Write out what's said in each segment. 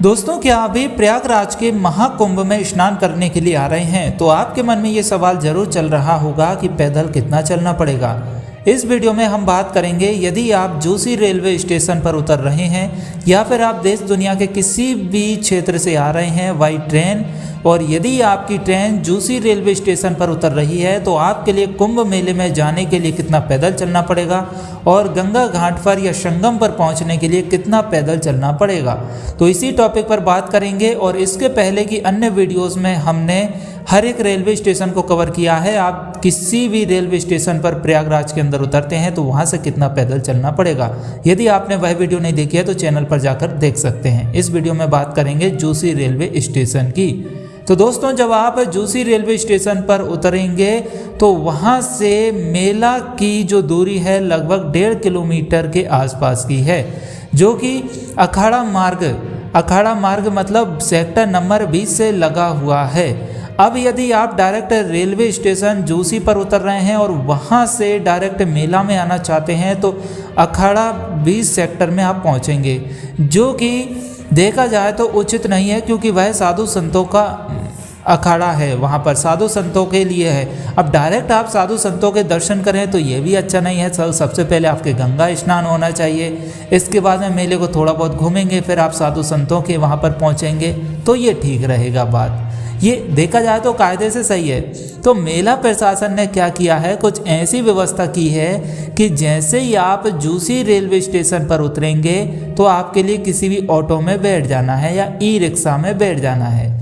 दोस्तों, क्या अभी प्रयागराज के महाकुंभ में स्नान करने के लिए आ रहे हैं तो आपके मन में ये सवाल जरूर चल रहा होगा कि पैदल कितना चलना पड़ेगा। इस वीडियो में हम बात करेंगे यदि आप जोशी रेलवे स्टेशन पर उतर रहे हैं या फिर आप देश दुनिया के किसी भी क्षेत्र से आ रहे हैं बाई ट्रेन, और यदि आपकी ट्रेन जोशी रेलवे स्टेशन पर उतर रही है तो आपके लिए कुंभ मेले में जाने के लिए कितना पैदल चलना पड़ेगा और गंगा घाट पर या संगम पर पहुंचने के लिए कितना पैदल चलना पड़ेगा। तो इसी टॉपिक पर बात करेंगे। और इसके पहले की अन्य वीडियोस में हमने हर एक रेलवे स्टेशन को कवर किया है। आप किसी भी रेलवे स्टेशन पर प्रयागराज के अंदर उतरते हैं तो वहां से कितना पैदल चलना पड़ेगा। यदि आपने वह वीडियो नहीं देखी है तो चैनल पर जाकर देख सकते हैं। इस वीडियो में बात करेंगे जोशी रेलवे स्टेशन की। तो दोस्तों, जब आप जोशी रेलवे स्टेशन पर उतरेंगे तो वहाँ से मेला की जो दूरी है लगभग 1.5 किलोमीटर के आसपास की है, जो कि अखाड़ा मार्ग मतलब सेक्टर नंबर 20 से लगा हुआ है। अब यदि आप डायरेक्ट रेलवे स्टेशन जोशी पर उतर रहे हैं और वहाँ से डायरेक्ट मेला में आना चाहते हैं तो अखाड़ा 20 सेक्टर में आप पहुँचेंगे, जो कि देखा जाए तो उचित नहीं है, क्योंकि वह साधु संतों का अखाड़ा है, वहाँ पर साधु संतों के लिए है। अब डायरेक्ट आप साधु संतों के दर्शन करें तो ये भी अच्छा नहीं है। सबसे पहले आपके गंगा स्नान होना चाहिए, इसके बाद में मेले को थोड़ा बहुत घूमेंगे, फिर आप साधु संतों के वहाँ पर पहुँचेंगे तो ये ठीक रहेगा। बात ये देखा जाए तो कायदे से सही है। तो मेला प्रशासन ने क्या किया है, कुछ ऐसी व्यवस्था की है कि जैसे ही आप जोशी रेलवे स्टेशन पर उतरेंगे तो आपके लिए किसी भी ऑटो में बैठ जाना है या ई रिक्शा में बैठ जाना है,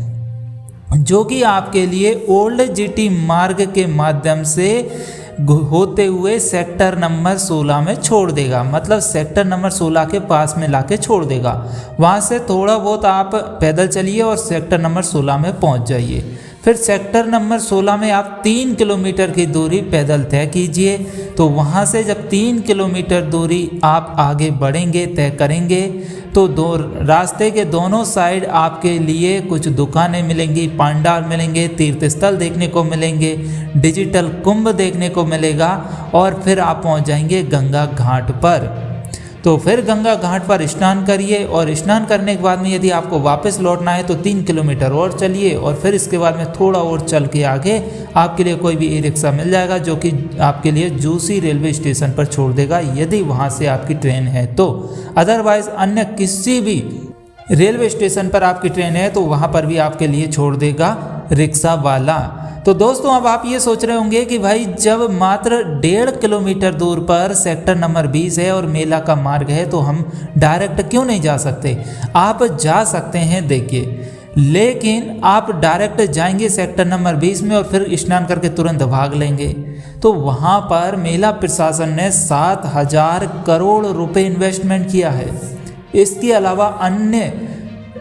जो कि आपके लिए ओल्ड जीटी मार्ग के माध्यम से होते हुए सेक्टर नंबर 16 में छोड़ देगा। मतलब सेक्टर नंबर 16 के पास में लाके छोड़ देगा। वहाँ से थोड़ा बहुत आप पैदल चलिए और सेक्टर नंबर 16 में पहुँच जाइए। फिर सेक्टर नंबर 16 में आप 3 किलोमीटर की दूरी पैदल तय कीजिए। तो वहाँ से जब 3 किलोमीटर दूरी आप आगे बढ़ेंगे, तय करेंगे, तो रास्ते के दोनों साइड आपके लिए कुछ दुकानें मिलेंगी, पंडाल मिलेंगे, तीर्थ स्थल देखने को मिलेंगे, डिजिटल कुंभ देखने को मिलेगा, और फिर आप पहुँच जाएंगे गंगा घाट पर। तो फिर गंगा घाट पर स्नान करिए, और स्नान करने के बाद में यदि आपको वापस लौटना है तो 3 किलोमीटर और चलिए, और फिर इसके बाद में थोड़ा और चल के आगे आपके लिए कोई भी ई रिक्शा मिल जाएगा, जो कि आपके लिए जोशी रेलवे स्टेशन पर छोड़ देगा यदि वहाँ से आपकी ट्रेन है तो। अदरवाइज अन्य किसी भी रेलवे स्टेशन पर आपकी ट्रेन है तो वहाँ पर भी आपके लिए छोड़ देगा रिक्शा वाला। तो दोस्तों, अब आप ये सोच रहे होंगे कि भाई जब मात्र 1.5 किलोमीटर दूर पर सेक्टर नंबर 20 है और मेला का मार्ग है तो हम डायरेक्ट क्यों नहीं जा सकते। आप जा सकते हैं, देखिए, लेकिन आप डायरेक्ट जाएंगे सेक्टर नंबर 20 में और फिर स्नान करके तुरंत भाग लेंगे तो वहाँ पर मेला प्रशासन ने 7,000 करोड़ रुपए इन्वेस्टमेंट किया है। इसके अलावा अन्य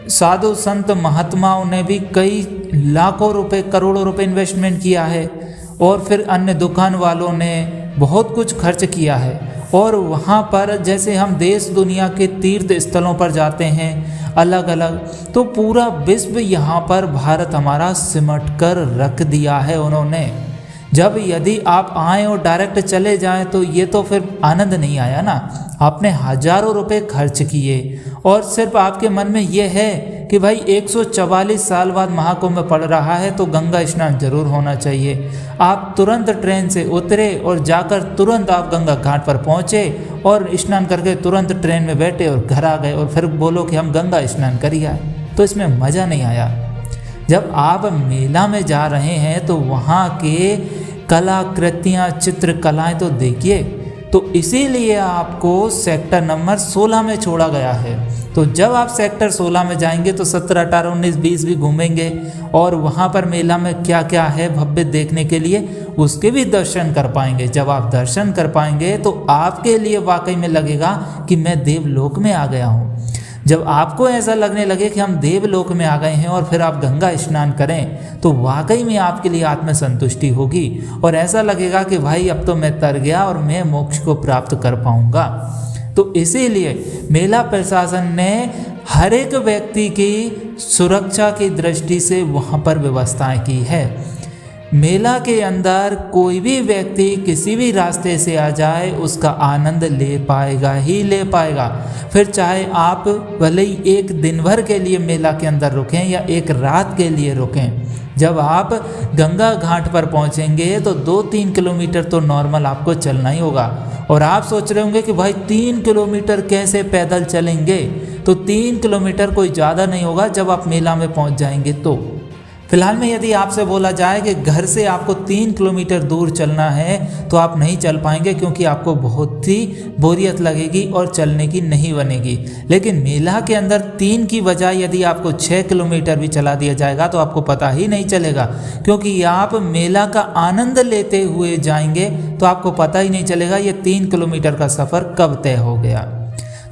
साधु संत महात्माओं ने भी कई लाखों रुपए, करोड़ों रुपए इन्वेस्टमेंट किया है, और फिर अन्य दुकान वालों ने बहुत कुछ खर्च किया है। और वहाँ पर जैसे हम देश दुनिया के तीर्थ स्थलों पर जाते हैं अलग अलग, तो पूरा विश्व यहाँ पर भारत हमारा सिमट कर रख दिया है उन्होंने। जब यदि आप आएँ और डायरेक्ट चले जाएं तो ये तो फिर आनंद नहीं आया ना। आपने हजारों रुपए खर्च किए और सिर्फ आपके मन में ये है कि भाई 144 साल बाद महाकुंभ पड़ रहा है तो गंगा स्नान जरूर होना चाहिए। आप तुरंत ट्रेन से उतरे और जाकर तुरंत आप गंगा घाट पर पहुँचे और स्नान करके तुरंत ट्रेन में बैठे और घर आ गए और फिर बोलो कि हम गंगा स्नान कर आए, तो इसमें मज़ा नहीं आया। जब आप मेला में जा रहे हैं तो वहाँ के कलाकृतियाँ, चित्रकलाएँ तो देखिए। तो इसीलिए आपको सेक्टर नंबर 16 में छोड़ा गया है। तो जब आप सेक्टर 16 में जाएंगे तो 17, 18, 19, 20 भी घूमेंगे, और वहाँ पर मेला में क्या क्या है भव्य देखने के लिए उसके भी दर्शन कर पाएंगे। जब आप दर्शन कर पाएंगे तो आपके लिए वाकई में लगेगा कि मैं देवलोक में आ गया हूँ। जब आपको ऐसा लगने लगे कि हम देवलोक में आ गए हैं और फिर आप गंगा स्नान करें तो वाकई में आपके लिए आत्मसंतुष्टि होगी, और ऐसा लगेगा कि भाई अब तो मैं तर गया और मैं मोक्ष को प्राप्त कर पाऊंगा। तो इसीलिए मेला प्रशासन ने हर एक व्यक्ति की सुरक्षा की दृष्टि से वहाँ पर व्यवस्थाएं की है। मेला के अंदर कोई भी व्यक्ति किसी भी रास्ते से आ जाए उसका आनंद ले पाएगा ही ले पाएगा। फिर चाहे आप भले ही एक दिन भर के लिए मेला के अंदर रुकें या एक रात के लिए रुकें, जब आप गंगा घाट पर पहुंचेंगे तो 2-3 किलोमीटर तो नॉर्मल आपको चलना ही होगा। और आप सोच रहे होंगे कि भाई 3 किलोमीटर कैसे पैदल चलेंगे, तो 3 किलोमीटर कोई ज़्यादा नहीं होगा जब आप मेला में पहुंच जाएंगे। तो फिलहाल में यदि आपसे बोला जाए कि घर से आपको 3 किलोमीटर दूर चलना है तो आप नहीं चल पाएंगे, क्योंकि आपको बहुत ही बोरियत लगेगी और चलने की नहीं बनेगी। लेकिन मेला के अंदर 3 की बजाय यदि आपको 6 किलोमीटर भी चला दिया जाएगा तो आपको पता ही नहीं चलेगा, क्योंकि आप मेला का आनंद लेते हुए जाएंगे तो आपको पता ही नहीं चलेगा ये 3 किलोमीटर का सफ़र कब तय हो गया।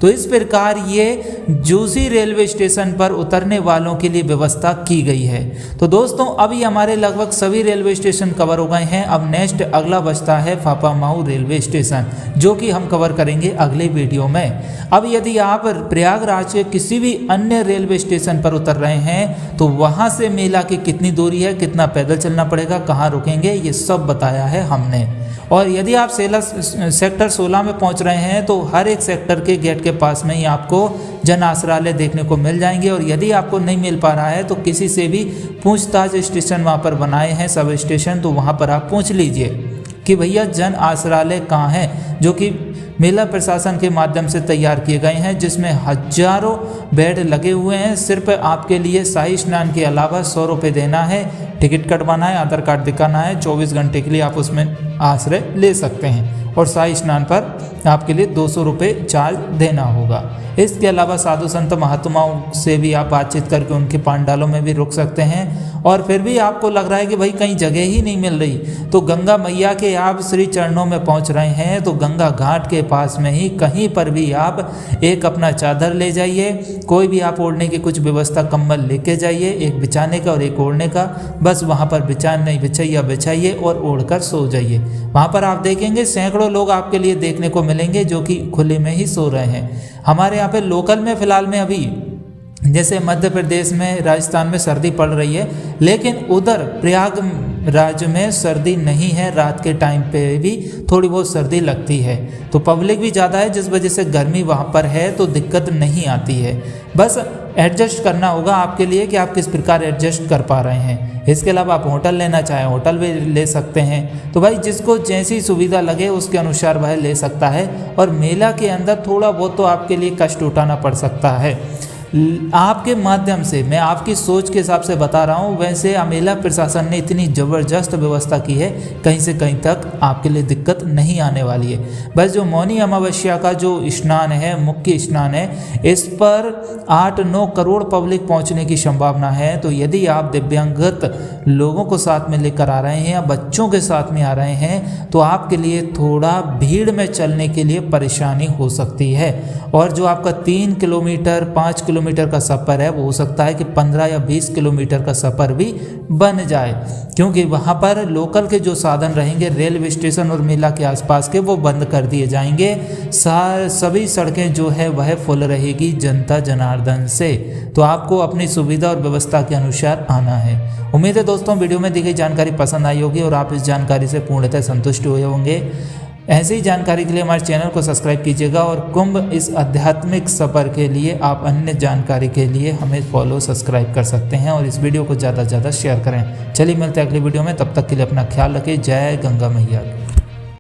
तो इस प्रकार ये जूसी रेलवे स्टेशन पर उतरने वालों के लिए व्यवस्था की गई है। तो दोस्तों अभी हमारे लगभग सभी रेलवे स्टेशन कवर हो गए हैं। अब नेक्स्ट अगला बचता है फाफामाऊ रेलवे स्टेशन, जो कि हम कवर करेंगे अगले वीडियो में। अब यदि आप प्रयागराज के किसी भी अन्य रेलवे स्टेशन पर उतर रहे हैं तो वहाँ से मेला की कितनी दूरी है, कितना पैदल चलना पड़ेगा, कहाँ रुकेंगे, ये सब बताया है हमने। और यदि आप सेक्टर 16 में पहुंच रहे हैं तो हर एक सेक्टर के गेट के पास में ही आपको जन आश्रालय देखने को मिल जाएंगे। और यदि आपको नहीं मिल पा रहा है तो किसी से भी पूछताछ स्टेशन वहां पर बनाए हैं सब स्टेशन, तो वहां पर आप पूछ लीजिए कि भैया जन आश्रालय कहाँ है, जो कि मेला प्रशासन के माध्यम से तैयार किए गए हैं, जिसमें हजारों बेड लगे हुए हैं। सिर्फ आपके लिए शाही स्नान के अलावा 100 रुपये देना है, टिकट कटवाना है, आधार कार्ड दिखाना है, 24 घंटे के लिए आप उसमें आश्रय ले सकते हैं। और शाही स्नान पर आपके लिए 200 रुपये चार्ज देना होगा। इसके अलावा साधु संत महात्माओं से भी आप बातचीत करके उनके पांडालों में भी रुक सकते हैं। और फिर भी आपको लग रहा है कि भाई कहीं जगह ही नहीं मिल रही, तो गंगा मैया के आप श्री चरणों में पहुंच रहे हैं तो गंगा घाट के पास में ही कहीं पर भी आप एक अपना चादर ले जाइए, कोई भी आप ओढ़ने की कुछ व्यवस्था, कंबल लेके जाइए, एक बिछाने का और एक ओढ़ने का, बस वहाँ पर बिछाइए बिछाइए और ओढ़ कर सो जाइए। वहाँ पर आप देखेंगे सैकड़ों लोग आपके लिए देखने को मिलेंगे जो कि खुले में ही सो रहे हैं। हमारे यहाँ पे लोकल में फ़िलहाल में अभी जैसे मध्य प्रदेश में, राजस्थान में सर्दी पड़ रही है, लेकिन उधर प्रयागराज में सर्दी नहीं है। रात के टाइम पे भी थोड़ी बहुत सर्दी लगती है, तो पब्लिक भी ज़्यादा है जिस वजह से गर्मी वहाँ पर है तो दिक्कत नहीं आती है। बस एडजस्ट करना होगा आपके लिए कि आप किस प्रकार एडजस्ट कर पा रहे हैं। इसके अलावा आप होटल लेना चाहें होटल भी ले सकते हैं। तो भाई जिसको जैसी सुविधा लगे उसके अनुसार वह ले सकता है। और मेला के अंदर थोड़ा बहुत तो आपके लिए कष्ट उठाना पड़ सकता है। आपके माध्यम से मैं आपकी सोच के हिसाब से बता रहा हूँ, वैसे मेला प्रशासन ने इतनी ज़बरदस्त व्यवस्था की है, कहीं से कहीं तक आपके लिए दिक्कत नहीं आने वाली है। बस जो मौनी अमावस्या का जो स्नान है, मुख्य स्नान है, इस पर 8-9 करोड़ पब्लिक पहुँचने की संभावना है। तो यदि आप दिव्यांगत लोगों को साथ में लेकर आ रहे हैं या बच्चों के साथ में आ रहे हैं तो आपके लिए थोड़ा भीड़ में चलने के लिए परेशानी हो सकती है। और जो आपका 3 किलोमीटर 5 किलोमीटर का सफ़र है वो हो सकता है कि 15 या 20 किलोमीटर का सफ़र भी बन जाए, क्योंकि वहाँ पर लोकल के जो साधन रहेंगे रेलवे स्टेशन और मेला के आसपास के वो बंद कर दिए जाएंगे। सभी सड़कें जो है वह फुल रहेगी जनता जनार्दन से। तो आपको अपनी सुविधा और व्यवस्था के अनुसार आना है। उम्मीद है दोस्तों वीडियो में दी गई जानकारी पसंद आई होगी और आप इस जानकारी से पूर्णतः संतुष्ट हुए होंगे। ऐसी ही जानकारी के लिए हमारे चैनल को सब्सक्राइब कीजिएगा और कुंभ इस आध्यात्मिक सफ़र के लिए आप अन्य जानकारी के लिए हमें फॉलो सब्सक्राइब कर सकते हैं और इस वीडियो को ज़्यादा से ज़्यादा शेयर करें। चलिए मिलते हैं अगली वीडियो में, तब तक के लिए अपना ख्याल रखें। जय गंगा मैया।